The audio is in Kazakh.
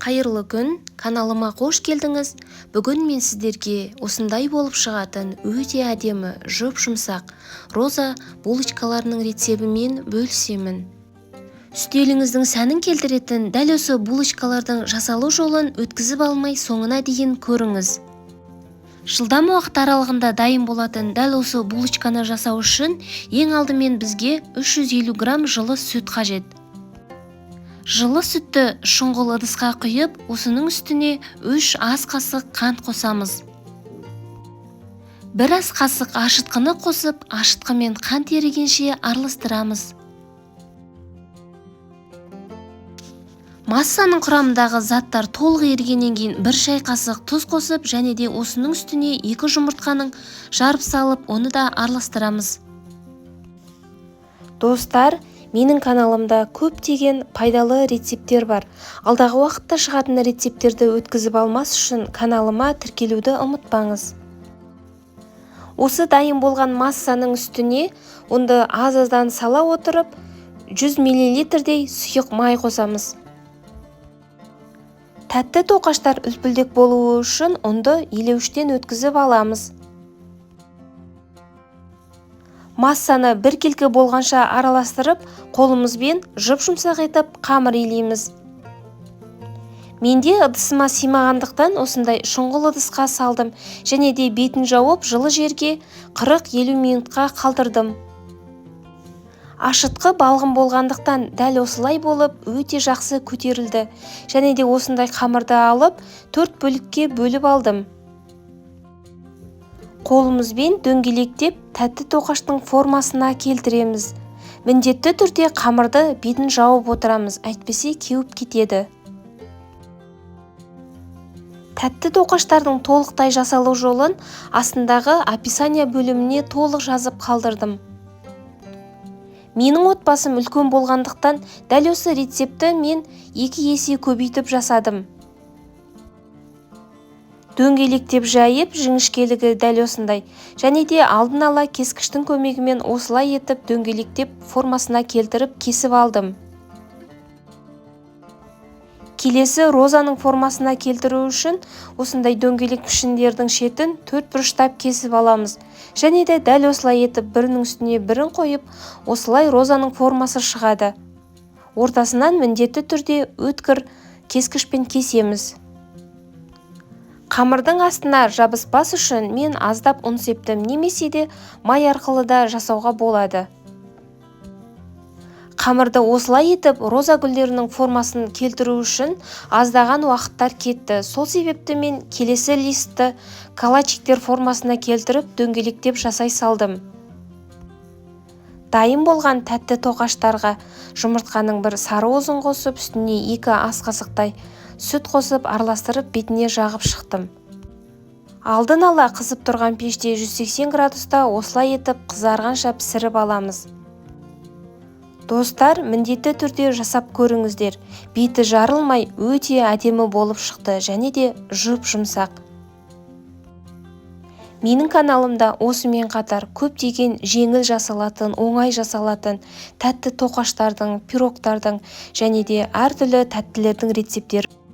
Қайырлы күн, каналыма қош келдіңіз. Бүгін мен сіздерге осындай болып шығатын өте әдемі, жұп-жұмсақ роза булочкаларының рецебімен бөлісемін. Үстеліңіздің сәнін келтіретін дәл осы булочкалардың жасалу жолын өткізіп алмай соңына дейін көріңіз. Жылдам уақыт аралығында дайын болатын дәл осы булочканы жасау үшін ең алдымен бізге 350 грамм жылы сүт қажет. Жылы сүтті шұңғыл ыдысқа құйып, осының үстіне 3 ас қасық қант қосамыз. 1 ас қасық ашытқыны қосып, ашытқымен қант ерігенше араластырамыз. Массаның құрамындағы заттар толық ерігеннен кейін 1 шай қасық тұз қосып, және де осының үстіне 2 жұмыртқаның жарып салып, оны да араластырамыз. Достар, менің каналымда көптеген пайдалы рецептер бар. Алдағы уақытта шығатын рецептерді өткізіп алмас үшін каналыма тіркелуді ұмытпаңыз. Осы дайын болған массаның үстіне ұнды аз-аздан сала отырып, 100 мл-дей сұйық май қосамыз. Тәтті тоқаштар үлпілдек болуы үшін ұнды илеуіштен өткізіп аламыз. Массаны біркелкі болғанша араластырып, қолымызбен жұп-жұмсақ етіп қамыр илейміз. Менде ыдысыма симағандықтан осындай шұңғыл ыдысқа салдым, және де бетін жауып жылы жерге 40-50 минутқа қалдырдым. Ашытқы балғын болғандықтан дәл осылай болып өте жақсы көтерілді, және де осындай қамырды алып 4 бөлікке бөліп алдым. Қолымызбен дөңгелектеп тәтті тоқаштың формасына келтіреміз. Міндетті түрде қамырды бетін жауып отырамыз, әйтпесе кеуіп кетеді. Тәтті тоқаштардың толықтай жасалу жолын астындағы описание бөліміне толық жазып қалдырдым. Менің отбасым үлкен болғандықтан дәл осы рецепті мен 2 есе көбейтіп жасадым. Дөңгелектеп жайып, жіңішкелігі дәл осындай, және де алдын ала кескіштің көмегімен осылай етіп дөңгелектеп формасына келтіріп кесіп алдым. Келесі розаның формасына келтіру үшін осындай дөңгелек пішіндердің шетін 4 бұрыштап кесіп аламыз, және де дәл осылай етіп бірінің үстіне бірін қойып, осылай розаның формасы шығады. Ортасынан міндетті түрде өткір кескішпен кесеміз. Қамырдың астына жабыспас үшін мен аздап ұн септім, немесе де май арқылы да жасауға болады. Қамырды осылай етіп роза гүлдерінің формасын келтіру үшін аздаған уақыттар кетті. Сол себепті мен келесі листті калачиктер формасына келтіріп дөңгелектеп жасай салдым. Дайын болған тәтті тоқаштарға жұмыртқаның бір сары уызын қосып, үстіне 2 ас қасықтай сүт қосып араластырып бетіне жағып шықтым. Алдын ала қызып тұрған пеште 180 градуста осылай етіп қызарғанша пісіріп аламыз. Достар, міндетті түрде жасап көріңіздер. Беті жарылмай өте әдемі болып шықты, және де жұп-жұмсақ. Менің каналымда осымен қатар көптеген жеңіл жасалатын, оңай жасалатын тәтті тоқаштардың, пирогтардың және де әртүрлі тәттілердің рецептері